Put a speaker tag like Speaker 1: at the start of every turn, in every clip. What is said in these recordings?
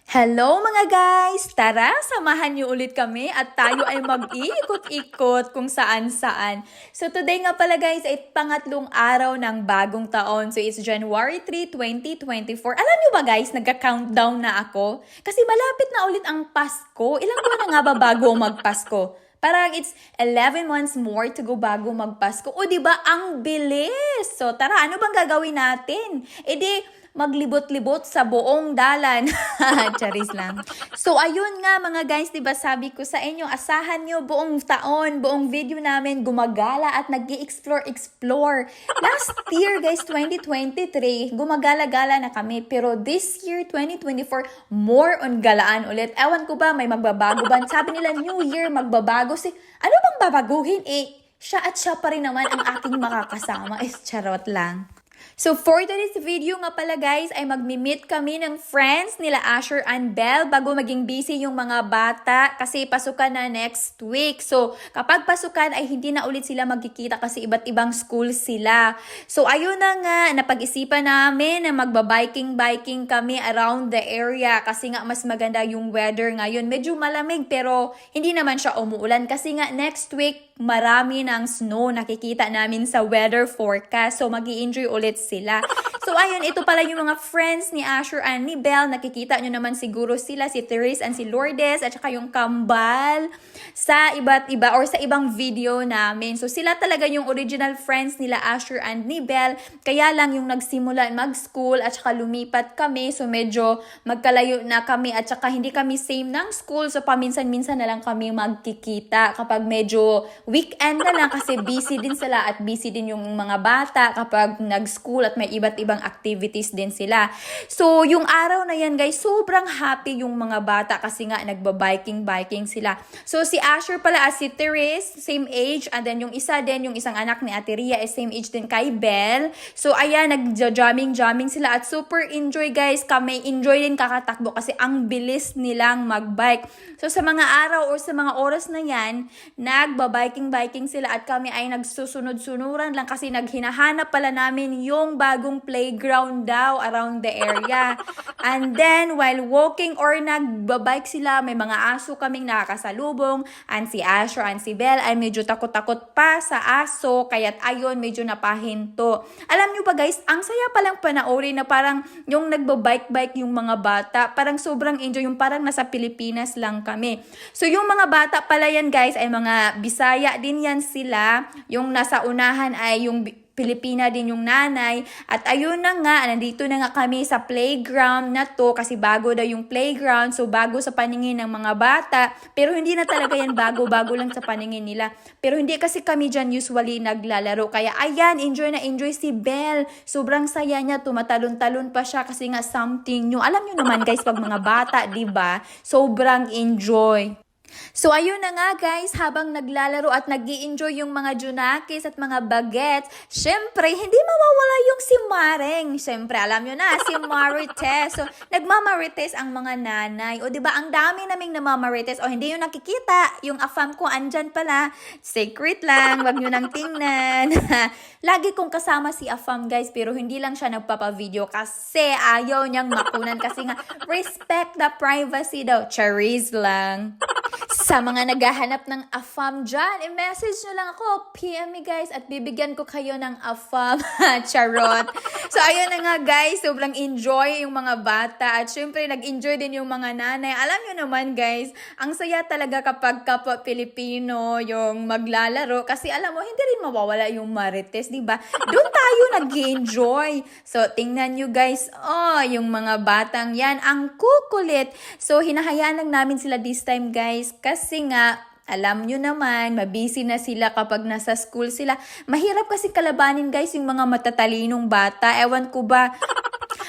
Speaker 1: Hello mga guys! Tara, samahan niyo ulit kami at tayo ay mag-iikot-ikot kung saan-saan. So today nga pala guys ay pangatlong araw ng bagong taon. So it's January 3, 2024. Alam niyo ba guys, nagka-countdown na ako? Kasi malapit na ulit ang Pasko. Ilang buwan na nga ba bago magpasko? Parang it's 11 months more to go bago magpasko. O di ba ang bilis? So tara, ano bang gagawin natin? E di, maglibot-libot sa buong dalan. Charis lang. So, ayun nga mga guys, diba sabi ko sa inyo, asahan nyo buong taon, buong video namin, gumagala at nag-i-explore. Last year guys, 2023, gumagala-gala na kami. Pero this year, 2024, more on galaan ulit. Ewan ko ba, may magbabago ba? Sabi nila, New Year, magbabago. Ano bang babaguhin? Siya at siya pa rin naman ang aking makakasama. Charot lang. So for today's video nga pala guys ay magmi-meet kami ng friends nila Asher and Belle bago maging busy yung mga bata kasi pasukan na next week. So kapag pasukan ay hindi na ulit sila magkikita kasi iba't ibang school sila. So ayun na nga, napag-isipan namin na magba-biking kami around the area kasi nga mas maganda yung weather ngayon. Medyo malamig pero hindi naman siya umuulan kasi nga next week marami ng snow nakikita namin sa weather forecast. So magi-enjoy ulit sila. So ayun, ito pala yung mga friends ni Asher and ni Belle. Nakikita nyo naman siguro sila, si Therese and si Lourdes at saka yung kambal sa iba't iba or sa ibang video namin. So sila talaga yung original friends nila Asher and ni Belle. Kaya lang yung nagsimula mag-school at saka lumipat kami. So medyo magkalayo na kami at saka hindi kami same ng school. So paminsan-minsan na lang kami magkikita kapag medyo weekend na lang kasi busy din sila at busy din yung mga bata kapag nag-school at may iba't ibang activities din sila. So, yung araw na yan guys, sobrang happy yung mga bata kasi nga nagba-biking sila. So, si Asher pala at si Therese, same age. And then yung isa din, yung isang anak ni Ate Ria is same age din kay Belle. So, ayan, nagja-jamming sila at super enjoy guys. Kami enjoy din kakatakbo kasi ang bilis nilang mag-bike. So, sa mga araw or sa mga oras na yan, nagba-biking sila at kami ay nagsusunod-sunuran lang kasi naghinahanap pala namin yung bagong playground daw around the area. And then, while walking or nagbabike sila, may mga aso kaming nakakasalubong. And si Asher and si Belle ay medyo takot-takot pa sa aso, kaya't ayon medyo napahinto. Alam nyo ba guys, ang saya palang panoorin na parang yung nagbabike yung mga bata, parang sobrang enjoy, yung parang nasa Pilipinas lang kami. So yung mga bata pala yan guys ay mga Bisaya din yan sila. Yung nasa unahan ay yung Pilipina din yung nanay. At ayun na nga, nandito na nga kami sa playground na to kasi bago daw yung playground. So bago sa paningin ng mga bata. Pero hindi na talaga yan bago lang sa paningin nila. Pero hindi kasi kami dyan usually naglalaro. Kaya ayan, enjoy na enjoy si Belle. Sobrang saya niya, tumatalon-talon pa siya kasi nga something new. Alam nyo naman guys, pag mga bata, diba? Sobrang enjoy. So ayun na nga guys, habang naglalaro at nag-i-enjoy yung mga junakis at mga bagets, syempre hindi mawawala yung si Mareng. Syempre alam nyo na, si Marites. So nagmamarites ang mga nanay. O diba, ang dami naming namamarites. O hindi yung nakikita, yung afam ko andyan pala. Secret lang, wag nyo nang tingnan. Lagi kong kasama si afam guys, pero hindi lang siya nagpapa-video kasi ayaw niyang makunan kasi nga respect the privacy daw. Charis lang. Sa mga naghahanap ng AFAM dyan, i-message nyo lang ako, PM me guys, at bibigyan ko kayo ng AFAM. Charot. So, ayun na nga guys, sobrang enjoy yung mga bata. At syempre, nag-enjoy din yung mga nanay. Alam nyo naman guys, ang saya talaga kapag kapwa Pilipino yung maglalaro. Kasi alam mo, hindi rin mawawala yung marites, diba? Doon tayo nag-enjoy. So, tingnan nyo guys, yung mga batang yan, ang kukulit. So, hinahayaan lang namin sila this time guys. Kasi nga, alam nyo naman, mabisi na sila kapag nasa school sila. Mahirap kasi kalabanin guys yung mga matatalinong bata. Ewan ko ba,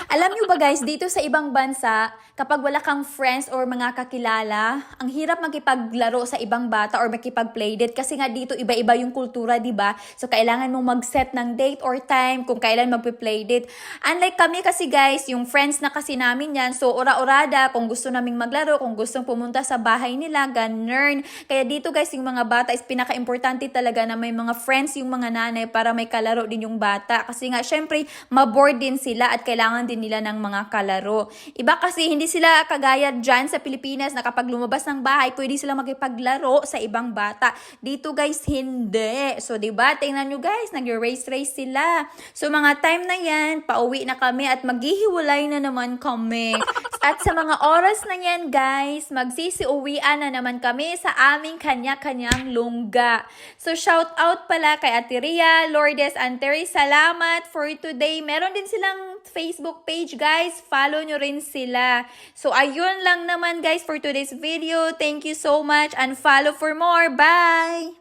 Speaker 1: alam nyo ba guys, dito sa ibang bansa, kapag wala kang friends or mga kakilala, ang hirap makipaglaro sa ibang bata or makipag-playdate kasi nga dito iba-iba yung kultura, di ba? So kailangan mong mag-set ng date or time kung kailan magpe-playdate. Unlike kami kasi guys, yung friends na kasi namin yan, so ora-orada kung gusto naming maglaro, kung gustong pumunta sa bahay nila, ganun. Kaya dito guys, yung mga bata is pinaka-importante talaga na may mga friends yung mga nanay para may kalaro din yung bata. Kasi nga, syempre, maboard din sila at kailangan din din nila ng mga kalaro. Iba kasi hindi sila kagaya dyan sa Pilipinas na kapag lumabas ng bahay, pwede sila makipaglaro sa ibang bata. Dito guys, hindi. So, diba? Tingnan nyo guys, nag-race sila. So, mga time na yan, pauwi na kami at maghihiwalay na naman kami. At sa mga oras na yan guys, magsisiuwian na naman kami sa aming kanya-kanyang lungga. So, shout out pala kay Ate Ria, Lourdes, and Terry. Salamat for today. Meron din silang Facebook page guys. Follow nyo rin sila. So, ayun lang naman guys for today's video. Thank you so much and follow for more. Bye!